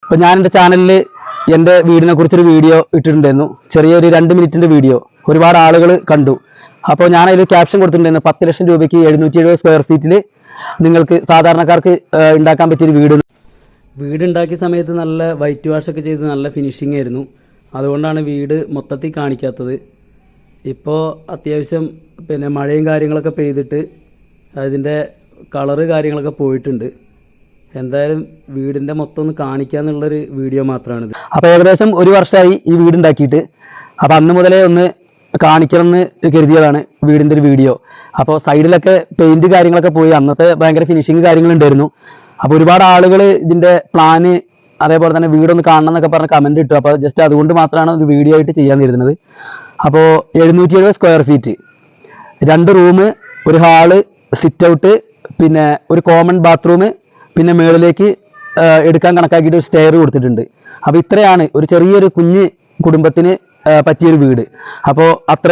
അപ്പോൾ ഞാൻ എൻ്റെ ചാനലിൽ എൻ്റെ വീടിനെ കുറിച്ചൊരു വീഡിയോ ഇട്ടിട്ടുണ്ടായിരുന്നു. ചെറിയൊരു 2 മിനിറ്റിൻ്റെ വീഡിയോ ഒരുപാട് ആളുകൾ കണ്ടു. അപ്പോൾ ഞാൻ അതിൽ ക്യാപ്ഷൻ കൊടുത്തിട്ടുണ്ടായിരുന്നു 10 ലക്ഷം രൂപയ്ക്ക് 770 സ്ക്വയർ ഫീറ്റിൽ നിങ്ങൾക്ക് സാധാരണക്കാർക്ക് ഉണ്ടാക്കാൻ പറ്റിയൊരു വീടുണ്ടാക്കിയ സമയത്ത് നല്ല വൈറ്റ് വാഷ് ഒക്കെ ചെയ്ത് നല്ല ഫിനിഷിംഗ് ആയിരുന്നു. അതുകൊണ്ടാണ് വീട് മൊത്തത്തിൽ കാണിക്കാത്തത്. ഇപ്പോൾ അത്യാവശ്യം മഴയും കാര്യങ്ങളൊക്കെ പെയ്തിട്ട് അതിൻ്റെ കളറ് കാര്യങ്ങളൊക്കെ പോയിട്ടുണ്ട്. എന്തായാലും വീടിൻ്റെ മൊത്തം ഒന്ന് കാണിക്കാന്നുള്ളൊരു വീഡിയോ മാത്രമാണിത്. അപ്പോൾ ഏകദേശം 1 വർഷമായി ഈ വീടുണ്ടാക്കിയിട്ട്. അപ്പോൾ അന്ന് മുതലേ ഒന്ന് കാണിക്കണം എന്ന് കരുതിയതാണ് വീടിൻ്റെ ഒരു വീഡിയോ. അപ്പോൾ സൈഡിലൊക്കെ പെയിൻറ് കാര്യങ്ങളൊക്കെ പോയി. അന്നത്തെ ഭയങ്കര ഫിനിഷിങ് കാര്യങ്ങളുണ്ടായിരുന്നു. അപ്പോൾ ഒരുപാട് ആളുകൾ ഇതിൻ്റെ പ്ലാന് അതേപോലെ തന്നെ വീടൊന്ന് കാണണം എന്നൊക്കെ പറഞ്ഞ് കമൻറ്റ് ഇട്ടു. അപ്പോൾ ജസ്റ്റ് അതുകൊണ്ട് മാത്രമാണ് ഒരു വീഡിയോ ആയിട്ട് ചെയ്യാൻ തരുന്നത്. അപ്പോൾ 770 സ്ക്വയർ ഫീറ്റ്, 2 റൂം, ഒരു ഹാള്, സിറ്റ് ഔട്ട്, പിന്നെ ഒരു കോമൺ ബാത്റൂം, പിന്നെ മുകളിലേക്ക് എടുക്കാൻ കണക്കാക്കിയിട്ട് ഒരു സ്റ്റെയർ കൊടുത്തിട്ടുണ്ട്. അപ്പോൾ ഇത്രയാണ് ഒരു ചെറിയൊരു കുഞ്ഞ് കുടുംബത്തിന് പറ്റിയൊരു വീട്. അപ്പോൾ അത്ര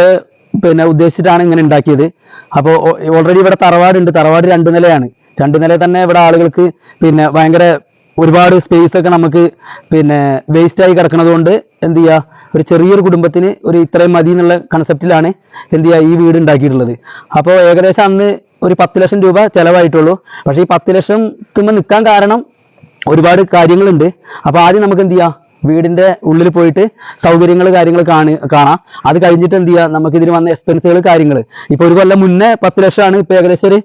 ഉദ്ദേശിച്ചിട്ടാണ് ഇങ്ങനെ ഉണ്ടാക്കിയത്. അപ്പോൾ ഓൾറെഡി ഇവിടെ തറവാടുണ്ട്. തറവാട് 2 നിലയാണ്. 2 നില തന്നെ ഇവിടെ ആളുകൾക്ക് ഭയങ്കര ഒരുപാട് സ്പേസ് ഒക്കെ നമുക്ക് വേസ്റ്റായി കിടക്കുന്നത് കൊണ്ട് എന്ത് ചെയ്യുക, ഒരു ചെറിയൊരു കുടുംബത്തിന് ഒരു ഇത്രയും മതി എന്നുള്ള കൺസെപ്റ്റിലാണ് എന്ത് ചെയ്യുക ഈ വീട് ഉണ്ടാക്കിയിട്ടുള്ളത്. അപ്പോൾ ഏകദേശം അന്ന് ഒരു 10 ലക്ഷം രൂപ ചിലവായിട്ടുള്ളൂ. പക്ഷേ ഈ 10 ലക്ഷത്തിന് നിൽക്കാൻ കാരണം ഒരുപാട് കാര്യങ്ങളുണ്ട്. അപ്പോൾ ആദ്യം നമുക്ക് എന്ത് ചെയ്യാം, വീടിൻ്റെ ഉള്ളിൽ പോയിട്ട് സൗകര്യങ്ങൾ കാര്യങ്ങൾ കാണാം. അത് കഴിഞ്ഞിട്ട് എന്ത് ചെയ്യുക, നമുക്കിതിന് വന്ന എക്സ്പെൻസുകൾ കാര്യങ്ങൾ. ഇപ്പോൾ ഒരു കൊല്ലം മുന്നേ 10 ലക്ഷമാണ്. ഇപ്പോൾ ഏകദേശം ഒരു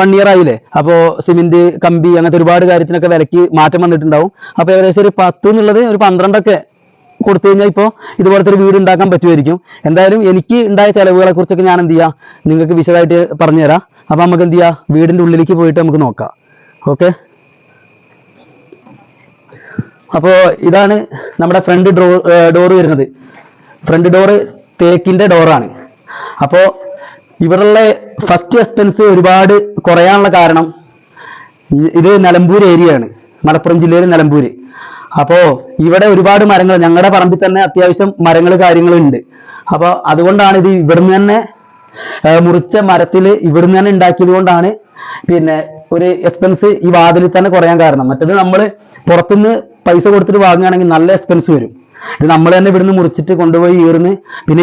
1 ഇയർ ആയില്ലേ. അപ്പോൾ സിമെൻറ്റ്, കമ്പി, അങ്ങനത്തെ ഒരുപാട് കാര്യത്തിനൊക്കെ വിലയ്ക്ക് മാറ്റം വന്നിട്ടുണ്ടാവും. അപ്പോൾ ഏകദേശം ഒരു 10 എന്നുള്ളത് ഒരു 12 കൊടുത്തു കഴിഞ്ഞാൽ ഇപ്പോൾ ഇതുപോലത്തെ ഒരു വീട് ഉണ്ടാക്കാൻ പറ്റുമായിരിക്കും. എന്തായാലും എനിക്ക് ഉണ്ടായ ചിലവുകളെ കുറിച്ചൊക്കെ ഞാൻ എന്ത് ചെയ്യാം നിങ്ങൾക്ക് വിശദമായിട്ട് പറഞ്ഞുതരാം. അപ്പോൾ നമുക്ക് എന്ത് ചെയ്യാം, വീടിൻ്റെ ഉള്ളിലേക്ക് പോയിട്ട് നമുക്ക് നോക്കാം. ഓക്കെ. അപ്പോൾ ഇതാണ് നമ്മുടെ ഫ്രണ്ട് ഡോറ് വരുന്നത്. ഫ്രണ്ട് ഡോറ് തേക്കിൻ്റെ ഡോറാണ്. അപ്പോൾ ഇവിടെയുള്ള ഫസ്റ്റ് എക്സ്പെൻസ് ഒരുപാട് കുറയാനുള്ള കാരണം ഇത് നിലമ്പൂർ ഏരിയയാണ്, മലപ്പുറം ജില്ലയിൽ നിലമ്പൂർ. അപ്പോൾ ഇവിടെ ഒരുപാട് മരങ്ങൾ, ഞങ്ങളുടെ പറമ്പിൽ തന്നെ അത്യാവശ്യം മരങ്ങൾ കാര്യങ്ങളുണ്ട്. അപ്പോൾ അതുകൊണ്ടാണ് ഇത് ഇവിടുന്ന് തന്നെ മുറിച്ച മരത്തിൽ ഇവിടുന്ന് തന്നെ ഉണ്ടാക്കിയത് കൊണ്ടാണ് ഒരു എക്സ്പെൻസ് ഈ വാതിലിൽ തന്നെ കുറയാൻ കാരണം. മറ്റത് നമ്മൾ പുറത്തുനിന്ന് പൈസ കൊടുത്തിട്ട് വാങ്ങുകയാണെങ്കിൽ നല്ല എക്സ്പെൻസ് വരും. ഇത് നമ്മൾ തന്നെ ഇവിടുന്ന് മുറിച്ചിട്ട് കൊണ്ടുപോയി ഈർന്ന്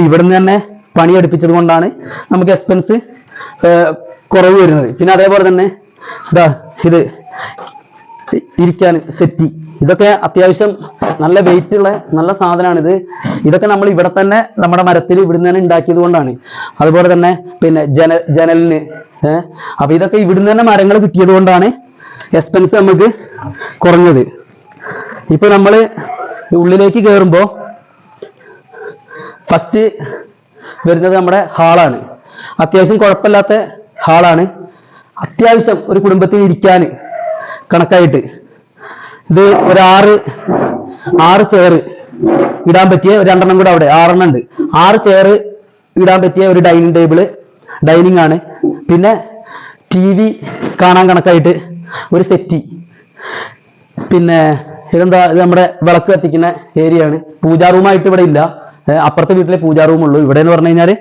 ഇവിടുന്ന് തന്നെ പണിയെടുപ്പിച്ചത് കൊണ്ടാണ് നമുക്ക് എക്സ്പെൻസ് കുറവ് വരുന്നത്. പിന്നെ അതേപോലെ തന്നെ ഇത് ഇരിക്കാൻ സെറ്റി, ഇതൊക്കെ അത്യാവശ്യം നല്ല വെയിറ്റ് ഉള്ള നല്ല സാധനമാണിത്. ഇതൊക്കെ നമ്മൾ ഇവിടെ തന്നെ നമ്മുടെ മരത്തിൽ ഇവിടുന്ന് തന്നെ ഉണ്ടാക്കിയത് കൊണ്ടാണ്. അതുപോലെ തന്നെ ജനലിന് അപ്പൊ ഇതൊക്കെ ഇവിടുന്ന് തന്നെ മരങ്ങൾ കിട്ടിയത് കൊണ്ടാണ് എക്സ്പെൻസ് നമുക്ക് കുറഞ്ഞത്. ഇപ്പൊ നമ്മൾ ഉള്ളിലേക്ക് കയറുമ്പോൾ ഫസ്റ്റ് വരുന്നത് നമ്മുടെ ഹാളാണ്. അത്യാവശ്യം കുഴപ്പമില്ലാത്ത ഹാളാണ്. അത്യാവശ്യം ഒരു കുടുംബത്തിന് ഇരിക്കാൻ കണക്കായിട്ട് ഇത് ഒരു 6 ചെയർ ഇടാൻ പറ്റിയ, ഒരു 2 കൂടെ അവിടെ 6 ഉണ്ട്. 6 ചെയർ ഇടാൻ പറ്റിയ ഒരു ഡൈനിങ് ടേബിള്, ഡൈനിങ് ആണ്. പിന്നെ TV കാണാൻ കണക്കായിട്ട് ഒരു സെറ്റി. പിന്നെ ഇതെന്താ, ഇത് നമ്മുടെ വിളക്ക് കത്തിക്കുന്ന ഏരിയ ആണ്. പൂജാ റൂമായിട്ട് ഇവിടെ ഇല്ല. അപ്പുറത്തെ വീട്ടിലെ പൂജാ റൂമുള്ളൂ. ഇവിടെ എന്ന് പറഞ്ഞു കഴിഞ്ഞാൽ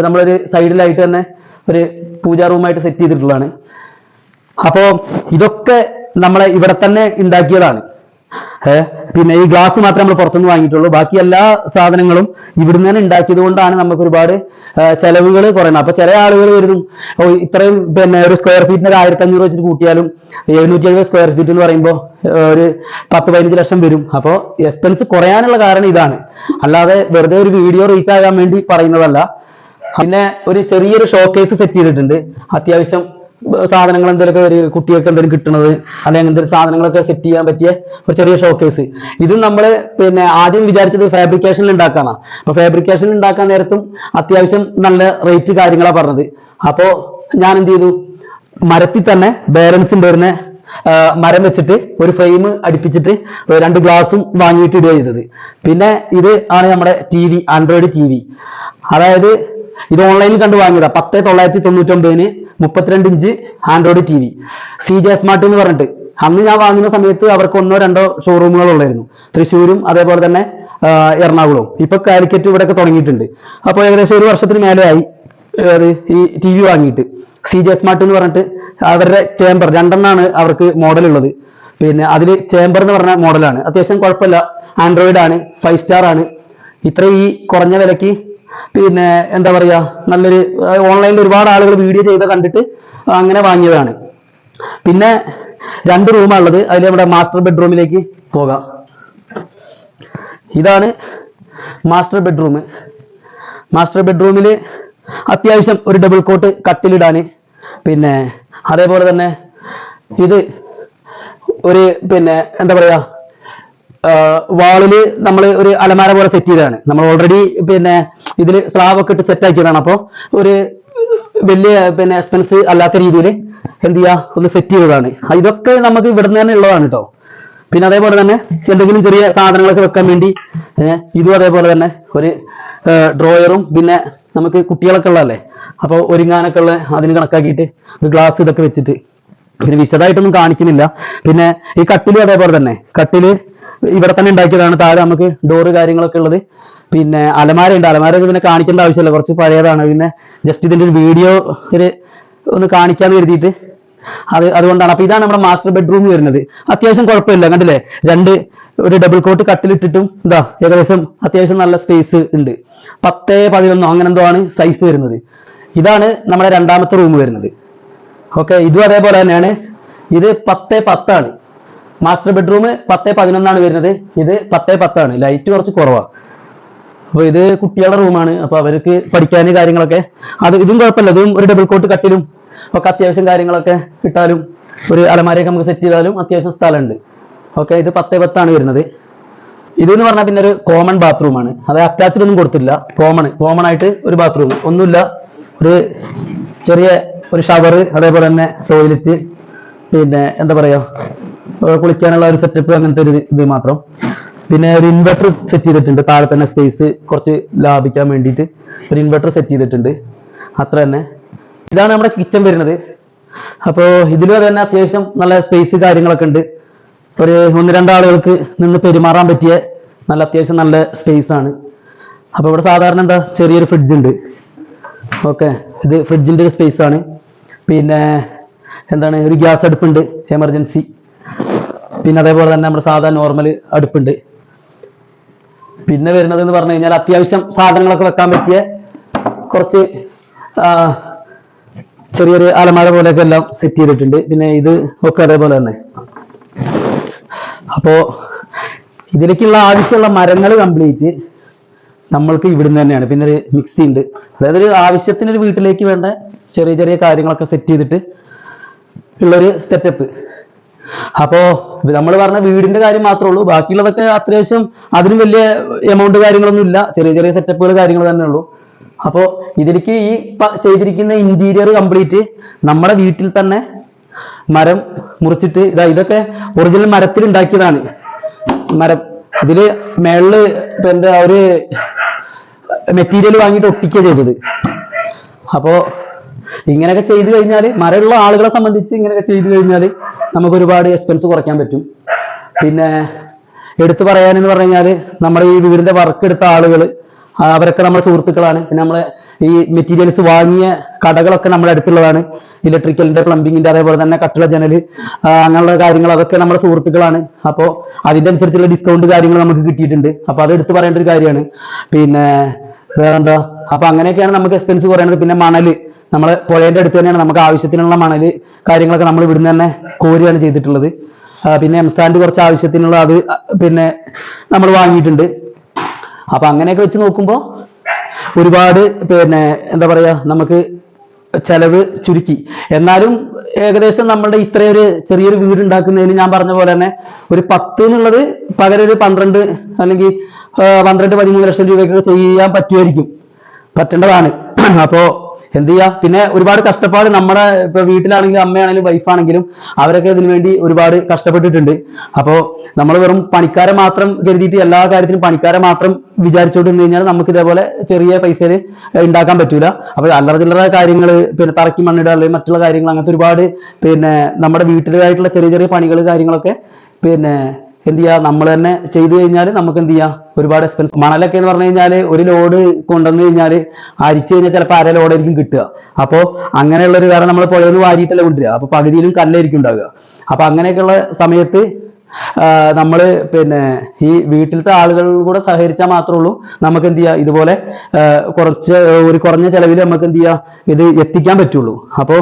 നമ്മളൊരു സൈഡിലായിട്ട് തന്നെ ഒരു പൂജാ റൂമായിട്ട് സെറ്റ് ചെയ്തിട്ടുള്ളതാണ്. അപ്പോൾ ഇതൊക്കെ നമ്മളെ ഇവിടെ തന്നെ ഉണ്ടാക്കിയതാണ്. പിന്നെ ഈ ഗ്ലാസ് മാത്രമേ നമ്മൾ പുറത്തുനിന്ന് വാങ്ങിയിട്ടുള്ളൂ. ബാക്കി എല്ലാ സാധനങ്ങളും ഇവിടുന്ന് തന്നെ ഉണ്ടാക്കിയത് കൊണ്ടാണ് നമുക്ക് ഒരുപാട് ചെലവുകൾ കുറയണം. അപ്പൊ ചില ആളുകൾ വരുന്നു, ഇത്രയും ഒരു സ്ക്വയർ ഫീറ്റിന് 1500 വെച്ചിട്ട് കൂട്ടിയാലും 770 സ്ക്വയർ ഫീറ്റ് എന്ന് പറയുമ്പോൾ ഒരു 10-15 ലക്ഷം വരും. അപ്പോൾ എക്സ്പെൻസ് കുറയാനുള്ള കാരണം ഇതാണ്, അല്ലാതെ വെറുതെ ഒരു വീഡിയോ റീച്ച് ആകാൻ വേണ്ടി പറയുന്നതല്ല. പിന്നെ ഒരു ചെറിയൊരു ഷോക്കേസ് സെറ്റ് ചെയ്തിട്ടുണ്ട്. അത്യാവശ്യം സാധനങ്ങൾ എന്തെങ്കിലുമൊക്കെ ഒരു കുട്ടികൾക്ക് എന്തെങ്കിലും കിട്ടുന്നത് അല്ലെങ്കിൽ എന്തെങ്കിലും സാധനങ്ങളൊക്കെ സെറ്റ് ചെയ്യാൻ പറ്റിയ ഒരു ചെറിയ ഷോക്കേസ്. ഇതും നമ്മൾ ആദ്യം വിചാരിച്ചത് ഫാബ്രിക്കേഷനിൽ ഉണ്ടാക്കാനാണ്. അപ്പൊ ഫാബ്രിക്കേഷനിൽ ഉണ്ടാക്കാൻ നേരത്തും അത്യാവശ്യം നല്ല റേറ്റ് കാര്യങ്ങളാണ് പറഞ്ഞത്. അപ്പോൾ ഞാൻ എന്ത് ചെയ്തു, മരത്തിൽ തന്നെ ബാലൻസ് വരുന്ന മരം വെച്ചിട്ട് ഒരു ഫ്രെയിം അടുപ്പിച്ചിട്ട് 2 ഗ്ലാസും വാങ്ങിയിട്ട് ഇടുക ചെയ്തത്. പിന്നെ ഇത് ആണ് നമ്മുടെ TV, ആൻഡ്രോയിഡ് TV. അതായത് ഇത് ഓൺലൈനിൽ കണ്ടു വാങ്ങിയതാണ്. 10,999 32 inch Android TV. CJ smart എന്ന് പറഞ്ഞിട്ട് അന്ന് ഞാൻ വാങ്ങുന്ന സമയത്ത് അവർക്ക് 1-2 ഷോറൂമുകളുള്ളായിരുന്നു, തൃശ്ശൂരും അതേപോലെ തന്നെ എറണാകുളവും. ഇപ്പൊ കാലിക്കറ്റ് ഇവിടെയൊക്കെ തുടങ്ങിയിട്ടുണ്ട്. അപ്പോൾ ഏകദേശം 1 വർഷത്തിന് മേലെയായി ഈ TV വാങ്ങിയിട്ട്. CJ സ്മാർട്ട് എന്ന് പറഞ്ഞിട്ട് അവരുടെ ചേംബർ 2 അവർക്ക് മോഡൽ ഉള്ളത്. പിന്നെ അതിൽ ചേംബർ എന്ന് പറഞ്ഞ മോഡലാണ്, അത്യാവശ്യം കുഴപ്പമില്ല, ആൻഡ്രോയിഡ് ആണ്, 5 സ്റ്റാർ ആണ്. ഇത്രയും ഈ കുറഞ്ഞ വിലക്ക് പിന്നെ എന്താ പറയാ നല്ലൊരു ഓൺലൈനിൽ ഒരുപാട് ആളുകൾ വീഡിയോ ചെയ്ത് കണ്ടിട്ട് അങ്ങനെ വാങ്ങിയതാണ്. പിന്നെ 2 റൂമാണുള്ളത്. അതിൽ നമ്മുടെ മാസ്റ്റർ ബെഡ്റൂമിലേക്ക് പോകാം. ഇതാണ് മാസ്റ്റർ ബെഡ്റൂം. മാസ്റ്റർ ബെഡ്റൂമിൽ അത്യാവശ്യം ഒരു ഡബിൾ കോട്ട് കട്ടിലിടാന്, പിന്നെ അതേപോലെ തന്നെ ഇത് ഒരു പിന്നെ എന്താ പറയാ വാളില് നമ്മൾ ഒരു അലമാര പോലെ സെറ്റ് ചെയ്തതാണ്. നമ്മൾ ഓൾറെഡി പിന്നെ ഇതിൽ സ്ലാബ് ഒക്കെ ഇട്ട് സെറ്റ് ആക്കിയതാണ്. അപ്പോൾ ഒരു വലിയ പിന്നെ എക്സ്പെൻസ് അല്ലാത്ത രീതിയിൽ എന്ത് ചെയ്യാ ഒന്ന് സെറ്റ് ചെയ്തതാണ്. ഇതൊക്കെ നമുക്ക് ഇവിടുന്ന് തന്നെ ഉള്ളതാണ് കേട്ടോ. പിന്നെ അതേപോലെ തന്നെ എന്തെങ്കിലും ചെറിയ സാധനങ്ങളൊക്കെ വെക്കാൻ വേണ്ടി ഇതും അതേപോലെ തന്നെ ഒരു ഡ്രോയറും, പിന്നെ നമുക്ക് കുട്ടികളൊക്കെ ഉള്ളതല്ലേ, അപ്പോൾ ഒരുങ്ങാനൊക്കെ ഉള്ള അതിന് കണക്കാക്കിയിട്ട് ഒരു ഗ്ലാസ് ഇതൊക്കെ വെച്ചിട്ട്, പിന്നെ വിശദമായിട്ടൊന്നും കാണിക്കുന്നില്ല. പിന്നെ ഈ കട്ടില് അതേപോലെ തന്നെ, കട്ടില് ഇവിടെ തന്നെ ഉണ്ടാക്കിയതാണ്. താഴെ നമുക്ക് ഡോറ് കാര്യങ്ങളൊക്കെ ഉള്ളത്. പിന്നെ അലമാര ഉണ്ട്. അലമാര പിന്നെ കാണിക്കേണ്ട ആവശ്യമില്ല, കുറച്ച് പഴയതാണ്. പിന്നെ ജസ്റ്റ് ഇതിന്റെ ഒരു വീഡിയോ ഒന്ന് കാണിക്കാന്ന് കരുതിയിട്ട് അതുകൊണ്ടാണ്. അപ്പൊ ഇതാണ് നമ്മുടെ മാസ്റ്റർ ബെഡ്റൂം വരുന്നത്. അത്യാവശ്യം കുഴപ്പമില്ല, കണ്ടില്ലേ, ഒരു ഡബിൾ കോട്ട് കട്ടിലിട്ടിട്ടും ഇതാ ഏകദേശം അത്യാവശ്യം നല്ല സ്പേസ് ഉണ്ട്. 10-11 അങ്ങനെ എന്തോ ആണ് സൈസ് വരുന്നത്. ഇതാണ് നമ്മുടെ രണ്ടാമത്തെ റൂം വരുന്നത്. ഓക്കെ, ഇതും അതേപോലെ തന്നെയാണ്. ഇത് 10-10 ആണ്. മാസ്റ്റർ ബെഡ്റൂം 10-11 വരുന്നത്. ഇത് 10-10 ആണ്. ലൈറ്റ് കുറച്ച് കുറവാണ്. അപ്പൊ ഇത് കുട്ടികളുടെ റൂമാണ്. അപ്പൊ അവർക്ക് പഠിക്കാൻ കാര്യങ്ങളൊക്കെ ഇതും കുഴപ്പമില്ല. ഇതും ഒരു ഡബിൾ കോട്ട് കട്ടിലും ഒക്കെ അത്യാവശ്യം കാര്യങ്ങളൊക്കെ ഇട്ടാലും ഒരു അലമാരയൊക്കെ നമുക്ക് സെറ്റ് ചെയ്താലും അത്യാവശ്യം സ്ഥലമുണ്ട്. ഓക്കെ, ഇത് 10-10 ആണ് വരുന്നത്. ഇതെന്ന് പറഞ്ഞാൽ പിന്നെ ഒരു കോമൺ ബാത്റൂമാണ്. അത് അറ്റാച്ച്ഡ് ഒന്നും കൊടുത്തില്ല, കോമൺ ആയിട്ട് ഒരു ബാത്റൂം, ഒന്നുമില്ല, ഒരു ചെറിയ ഒരു ഷവർ, അതേപോലെ തന്നെ ടോയ്ലറ്റ്, പിന്നെ എന്താ പറയാ കുളിക്കാനുള്ള ഒരു സെറ്റപ്പ്, അങ്ങനത്തെ ഒരു ഇത് മാത്രം. പിന്നെ ഒരു ഇൻവെർട്ടർ സെറ്റ് ചെയ്തിട്ടുണ്ട്. താഴെ തന്നെ സ്പേസ് കുറച്ച് ലാഭിക്കാൻ വേണ്ടിയിട്ട് ഒരു ഇൻവെർട്ടർ സെറ്റ് ചെയ്തിട്ടുണ്ട്. അത്ര തന്നെ. ഇതാണ് നമ്മുടെ കിച്ചൺ വരുന്നത്. അപ്പോൾ ഇതിലും തന്നെ അത്യാവശ്യം നല്ല സ്പേസ് കാര്യങ്ങളൊക്കെ ഉണ്ട്. ഒരു 1-2 ആളുകൾക്ക് നിന്ന് പെരുമാറാൻ പറ്റിയ നല്ല അത്യാവശ്യം നല്ല സ്പേസ് ആണ്. അപ്പോൾ ഇവിടെ സാധാരണ എന്താ ചെറിയൊരു ഫ്രിഡ്ജ് ഉണ്ട്. ഓക്കെ, ഇത് ഫ്രിഡ്ജിന്റെ ഒരു സ്പേസ് ആണ്. പിന്നെ എന്താണ് ഒരു ഗ്യാസ് അടുപ്പുണ്ട് എമർജൻസി. പിന്നെ അതേപോലെ തന്നെ നമ്മുടെ സാധാരണ നോർമൽ അടുപ്പുണ്ട്. പിന്നെ വരുന്നത് എന്ന് പറഞ്ഞു കഴിഞ്ഞാൽ അത്യാവശ്യം സാധനങ്ങളൊക്കെ വെക്കാൻ പറ്റിയ കുറച്ച് ചെറിയൊരു അലമാര പോലെയൊക്കെ എല്ലാം സെറ്റ് ചെയ്തിട്ടുണ്ട്. പിന്നെ ഇത് ഒക്കെ അതേപോലെ തന്നെ. അപ്പോ ഇതിലേക്കുള്ള ആവശ്യമുള്ള മരങ്ങൾ കംപ്ലീറ്റ് നമ്മൾക്ക് ഇവിടുന്ന് തന്നെയാണ്. പിന്നെ ഒരു മിക്സി ഉണ്ട്. അതായത് ഒരു ആവശ്യത്തിനൊരു വീട്ടിലേക്ക് വേണ്ട ചെറിയ ചെറിയ കാര്യങ്ങളൊക്കെ സെറ്റ് ചെയ്തിട്ട് ഉള്ളൊരു സെറ്റപ്പ്. അപ്പോ നമ്മൾ പറഞ്ഞ വീടിന്റെ കാര്യം മാത്രമേ ഉള്ളൂ. ബാക്കിയുള്ളതൊക്കെ അത്യാവശ്യം അതിനും വലിയ എമൗണ്ട് കാര്യങ്ങളൊന്നും ഇല്ല, ചെറിയ ചെറിയ സെറ്റപ്പുകൾ കാര്യങ്ങൾ തന്നെ ഉള്ളൂ. അപ്പോ ഇതിലേക്ക് ഈ ചെയ്തിരിക്കുന്ന ഇന്റീരിയർ കംപ്ലീറ്റ് നമ്മുടെ വീട്ടിൽ തന്നെ മരം മുറിച്ചിട്ട് ഇതൊക്കെ ഒറിജിനൽ മരത്തിൽ ഉണ്ടാക്കിയതാണ്. മരം ഇതില് മേളില് എന്താ ഒരു മെറ്റീരിയൽ വാങ്ങിയിട്ട് ഒട്ടിക്കുക ചെയ്തത്. അപ്പോ ഇങ്ങനെയൊക്കെ ചെയ്തു കഴിഞ്ഞാൽ മരമുള്ള ആളുകളെ സംബന്ധിച്ച് ഇങ്ങനെയൊക്കെ ചെയ്തു കഴിഞ്ഞാൽ നമുക്ക് ഒരുപാട് എക്സ്പെൻസ് കുറയ്ക്കാൻ പറ്റും. പിന്നെ എടുത്തു പറയാനെന്ന് പറഞ്ഞു കഴിഞ്ഞാൽ നമ്മുടെ ഈ വീടിന്റെ വർക്ക് എടുത്ത ആളുകൾ അവരൊക്കെ നമ്മുടെ സുഹൃത്തുക്കളാണ്. പിന്നെ നമ്മളെ ഈ മെറ്റീരിയൽസ് വാങ്ങിയ കടകളൊക്കെ നമ്മുടെ അടുത്തുള്ളതാണ്. ഇലക്ട്രിക്കലിന്റെ, പ്ലംബിങ്ങിന്റെ, അതേപോലെ തന്നെ കട്ടിള ജനല് അങ്ങനെയുള്ള കാര്യങ്ങൾ അതൊക്കെ നമ്മുടെ സുഹൃത്തുക്കളാണ്. അപ്പോൾ അതിന്റെ അനുസരിച്ചുള്ള ഡിസ്കൗണ്ട് കാര്യങ്ങൾ നമുക്ക് കിട്ടിയിട്ടുണ്ട്. അപ്പൊ അത് എടുത്തു പറയേണ്ട ഒരു കാര്യമാണ്. പിന്നെ വേറെന്താ, അപ്പൊ അങ്ങനെയൊക്കെയാണ് നമുക്ക് എക്സ്പെൻസ് കുറയുന്നത്. പിന്നെ മണല് നമ്മളെ പുഴയുടെ അടുത്ത് തന്നെയാണ്. നമുക്ക് ആവശ്യത്തിനുള്ള മണല് കാര്യങ്ങളൊക്കെ നമ്മൾ ഇവിടുന്ന് തന്നെ കോരിയാണ് ചെയ്തിട്ടുള്ളത്. പിന്നെ എംസ്റ്റാൻഡ് കുറച്ച് ആവശ്യത്തിനുള്ള അത് പിന്നെ നമ്മൾ വാങ്ങിയിട്ടുണ്ട്. അപ്പൊ അങ്ങനെയൊക്കെ വെച്ച് നോക്കുമ്പോൾ ഒരുപാട് പിന്നെ എന്താ പറയാ നമുക്ക് ചെലവ് ചുരുക്കി. എന്നാലും ഏകദേശം നമ്മളുടെ ഇത്രയൊരു ചെറിയൊരു വീട് ഉണ്ടാക്കുന്നതിന് ഞാൻ പറഞ്ഞ പോലെ തന്നെ ഒരു 10 എന്നുള്ളത് പകരം ഒരു 12 അല്ലെങ്കിൽ 12-13 ലക്ഷം രൂപയ്ക്കൊക്കെ ചെയ്യാൻ പറ്റുമായിരിക്കും, പറ്റേണ്ടതാണ്. അപ്പോ എന്ത് ചെയ്യാ, പിന്നെ ഒരുപാട് കഷ്ടപ്പാട് നമ്മുടെ ഇപ്പൊ വീട്ടിലാണെങ്കിലും അമ്മയാണെങ്കിലും വൈഫാണെങ്കിലും അവരൊക്കെ ഇതിനു വേണ്ടി ഒരുപാട് കഷ്ടപ്പെട്ടിട്ടുണ്ട്. അപ്പോ നമ്മൾ വെറും പണിക്കാരെ മാത്രം കരുതിയിട്ട് എല്ലാ കാര്യത്തിനും പണിക്കാരെ മാത്രം വിചാരിച്ചോണ്ട് നിന്ന് കഴിഞ്ഞാൽ നമുക്ക് ഇതേപോലെ ചെറിയ പൈസയിൽ ഉണ്ടാക്കാൻ പറ്റൂല. അപ്പൊ അല്ലറ ചില്ലറ കാര്യങ്ങൾ, പിന്നെ തറക്കി മണ്ണിടുക അല്ലെങ്കിൽ മറ്റുള്ള കാര്യങ്ങൾ, അങ്ങനത്തെ ഒരുപാട് പിന്നെ നമ്മുടെ വീട്ടിലായിട്ടുള്ള ചെറിയ ചെറിയ പണികൾ കാര്യങ്ങളൊക്കെ പിന്നെ എന്ത് ചെയ്യാ നമ്മൾ തന്നെ ചെയ്തു കഴിഞ്ഞാൽ നമുക്ക് എന്ത് ചെയ്യാം ഒരുപാട് എക്സ്പെൻസ്. മണലൊക്കെ എന്ന് പറഞ്ഞു കഴിഞ്ഞാൽ ഒരു ലോഡ് കൊണ്ടുവന്നു കഴിഞ്ഞാൽ അരിച്ചു കഴിഞ്ഞാൽ ചിലപ്പോൾ 1/2 ലോഡായിരിക്കും കിട്ടുക. അപ്പോൾ അങ്ങനെയുള്ള ഒരു കാരണം നമ്മൾ പുഴയിൽ നിന്ന് വാരിയിട്ടല്ലേ കൊണ്ടുവരിക. അപ്പൊ പകുതിയിലും കല്ലായിരിക്കും ഉണ്ടാവുക. അപ്പം അങ്ങനെയൊക്കെയുള്ള സമയത്ത് നമ്മൾ പിന്നെ ഈ വീട്ടിലത്തെ ആളുകൾ കൂടെ സഹകരിച്ചാൽ മാത്രമേ ഉള്ളൂ നമുക്ക് എന്ത് ചെയ്യുക ഇതുപോലെ കുറഞ്ഞ ചെലവിൽ നമുക്ക് എന്ത് ചെയ്യുക ഇത് എത്തിക്കാൻ പറ്റുള്ളൂ. അപ്പോൾ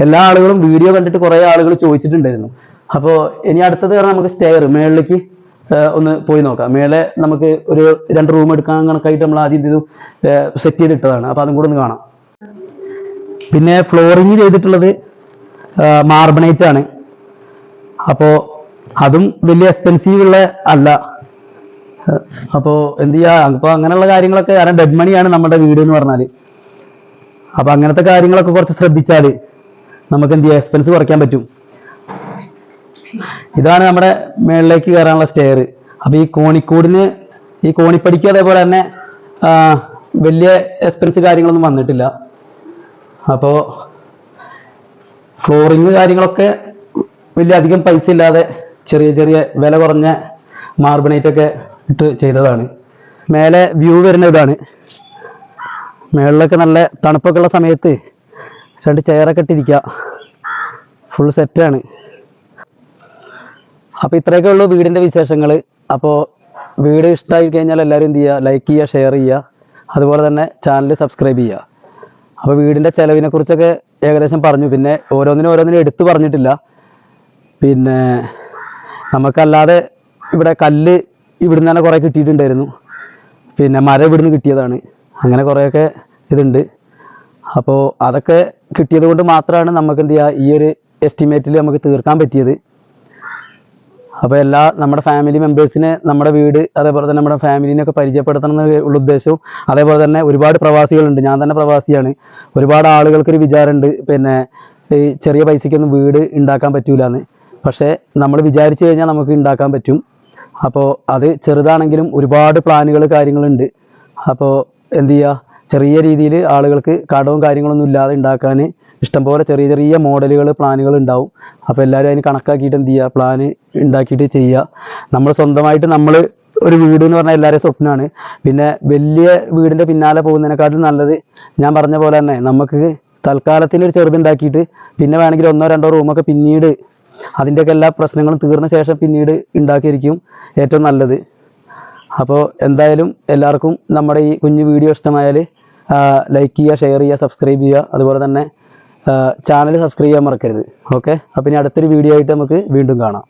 എല്ലാ ആളുകളും വീഡിയോ കണ്ടിട്ട് കുറേ ആളുകൾ ചോദിച്ചിട്ടുണ്ടായിരുന്നു. അപ്പോൾ ഇനി അടുത്തത് പറഞ്ഞാൽ നമുക്ക് സ്റ്റെയർ മേളിലേക്ക് ഒന്ന് പോയി നോക്കാം. മേലെ നമുക്ക് ഒരു 2 റൂം എടുക്കാൻ കണക്കായിട്ട് നമ്മൾ ആദ്യം ഇത് സെറ്റ് ചെയ്തിട്ടതാണ്. അപ്പോൾ അതും കൂടെ ഒന്ന് കാണാം. പിന്നെ ഫ്ലോറിങ് ചെയ്തിട്ടുള്ളത് മാർബണേറ്റ് ആണ്. അപ്പോൾ അതും വലിയ എക്സ്പെൻസീവ് ഉള്ള അല്ല. അപ്പോൾ എന്ത് ചെയ്യുക, അപ്പോൾ അങ്ങനെയുള്ള കാര്യങ്ങളൊക്കെ, കാരണം ഡെഡ് മണിയാണ് നമ്മുടെ വീട് എന്ന് പറഞ്ഞാൽ. അപ്പോൾ അങ്ങനത്തെ കാര്യങ്ങളൊക്കെ കുറച്ച് ശ്രദ്ധിച്ചാൽ നമുക്ക് എന്ത് ചെയ്യുക, എക്സ്പെൻസ് കുറയ്ക്കാൻ പറ്റും. ഇതാണ് നമ്മുടെ മേളിലേക്ക് കയറാനുള്ള സ്റ്റെയർ. അപ്പോൾ ഈ കോണിപ്പടിക്ക് അതേപോലെ തന്നെ വലിയ എക്സ്പെൻസ് കാര്യങ്ങളൊന്നും വന്നിട്ടില്ല. അപ്പോൾ ഫ്ലോറിങ് കാര്യങ്ങളൊക്കെ വലിയ അധികം പൈസ ഇല്ലാതെ ചെറിയ ചെറിയ വില കുറഞ്ഞ മാർബണേറ്റ് ഒക്കെ ഇട്ട് ചെയ്തതാണ്. മേലെ വ്യൂ വരുന്ന ഇതാണ്. മേളിലൊക്കെ നല്ല തണുപ്പൊക്കെ ഉള്ള സമയത്ത് 2 ചെയറൊക്കെ ഇട്ടിരിക്കുക, ഫുൾ സെറ്റാണ്. അപ്പോൾ ഇത്രയൊക്കെ ഉള്ളൂ വീടിൻ്റെ വിശേഷങ്ങൾ. അപ്പോൾ വീട് ഇഷ്ടമായി കഴിഞ്ഞാൽ എല്ലാവരും എന്ത് ചെയ്യുക, ലൈക്ക് ചെയ്യുക, ഷെയർ ചെയ്യുക, അതുപോലെ തന്നെ ചാനൽ സബ്സ്ക്രൈബ് ചെയ്യുക. അപ്പോൾ വീടിൻ്റെ ചിലവിനെ കുറിച്ചൊക്കെ ഏകദേശം പറഞ്ഞു. പിന്നെ ഓരോന്നിനും എടുത്തു പറഞ്ഞിട്ടില്ല. പിന്നെ നമുക്കല്ലാതെ ഇവിടെ കല്ല് ഇവിടുന്ന് തന്നെ കുറേ കിട്ടിയിട്ടുണ്ടായിരുന്നു. പിന്നെ മരം ഇവിടുന്ന് കിട്ടിയതാണ്. അങ്ങനെ കുറേയൊക്കെ ഇതുണ്ട്. അപ്പോൾ അതൊക്കെ കിട്ടിയത് കൊണ്ട് മാത്രമാണ് നമുക്ക് എന്ത് ചെയ്യുക ഈ ഒരു എസ്റ്റിമേറ്റിൽ നമുക്ക് തീർക്കാൻ പറ്റിയത്. അപ്പോൾ നമ്മുടെ ഫാമിലി മെമ്പേഴ്സിനെ നമ്മുടെ വീട് അതേപോലെ തന്നെ നമ്മുടെ ഫാമിലിനെയൊക്കെ പരിചയപ്പെടുത്തണം എന്നുള്ള ഉദ്ദേശവും, അതേപോലെ തന്നെ ഒരുപാട് പ്രവാസികളുണ്ട്. ഞാൻ തന്നെ പ്രവാസിയാണ്. ഒരുപാട് ആളുകൾക്കൊരു വിചാരമുണ്ട് പിന്നെ ഈ ചെറിയ പൈസയ്ക്കൊന്നും വീട് ഉണ്ടാക്കാൻ പറ്റൂലെന്ന്. പക്ഷേ നമ്മൾ വിചാരിച്ചു കഴിഞ്ഞാൽ നമുക്ക് ഉണ്ടാക്കാൻ പറ്റും. അപ്പോൾ അത് ചെറുതാണെങ്കിലും ഒരുപാട് പ്ലാനുകൾ കാര്യങ്ങളുണ്ട്. അപ്പോൾ എന്ത് ചെയ്യുക, ചെറിയ രീതിയിൽ ആളുകൾക്ക് കടവും കാര്യങ്ങളൊന്നും ഇല്ലാതെ ഉണ്ടാക്കാൻ ഇഷ്ടംപോലെ ചെറിയ ചെറിയ മോഡലുകൾ പ്ലാനുകൾ ഉണ്ടാവും. അപ്പോൾ എല്ലാവരും അതിന് കണക്കാക്കിയിട്ട് എന്ത് ചെയ്യുക, പ്ലാന് ഉണ്ടാക്കിയിട്ട് ചെയ്യുക. നമ്മൾ സ്വന്തമായിട്ട് ഒരു വീട് എന്ന് പറഞ്ഞാൽ എല്ലാവരുടെയും സ്വപ്നമാണ്. പിന്നെ വലിയ വീടിൻ്റെ പിന്നാലെ പോകുന്നതിനെക്കാട്ടും നല്ലത് ഞാൻ പറഞ്ഞ പോലെ തന്നെ നമുക്ക് തൽക്കാലത്തിന് ഒരു ചെറുതുണ്ടാക്കിയിട്ട് പിന്നെ വേണമെങ്കിൽ 1-2 റൂമൊക്കെ പിന്നീട് അതിൻ്റെയൊക്കെ എല്ലാ പ്രശ്നങ്ങളും തീർന്ന ശേഷം പിന്നീട് ഉണ്ടാക്കിയിരിക്കും ഏറ്റവും നല്ലത്. അപ്പോൾ എന്തായാലും എല്ലാവർക്കും നമ്മുടെ ഈ കുഞ്ഞു വീഡിയോ ഇഷ്ടമായാൽ ലൈക്ക് ചെയ്യുക, ഷെയർ ചെയ്യുക, സബ്സ്ക്രൈബ് ചെയ്യുക, അതുപോലെ തന്നെ ചാനൽ സബ്സ്ക്രൈബ് ചെയ്യാൻ മറക്കരുത്. ഓക്കെ, അപ്പോൾ ഇനി അടുത്തൊരു വീഡിയോ ആയിട്ട് നമുക്ക് വീണ്ടും കാണാം.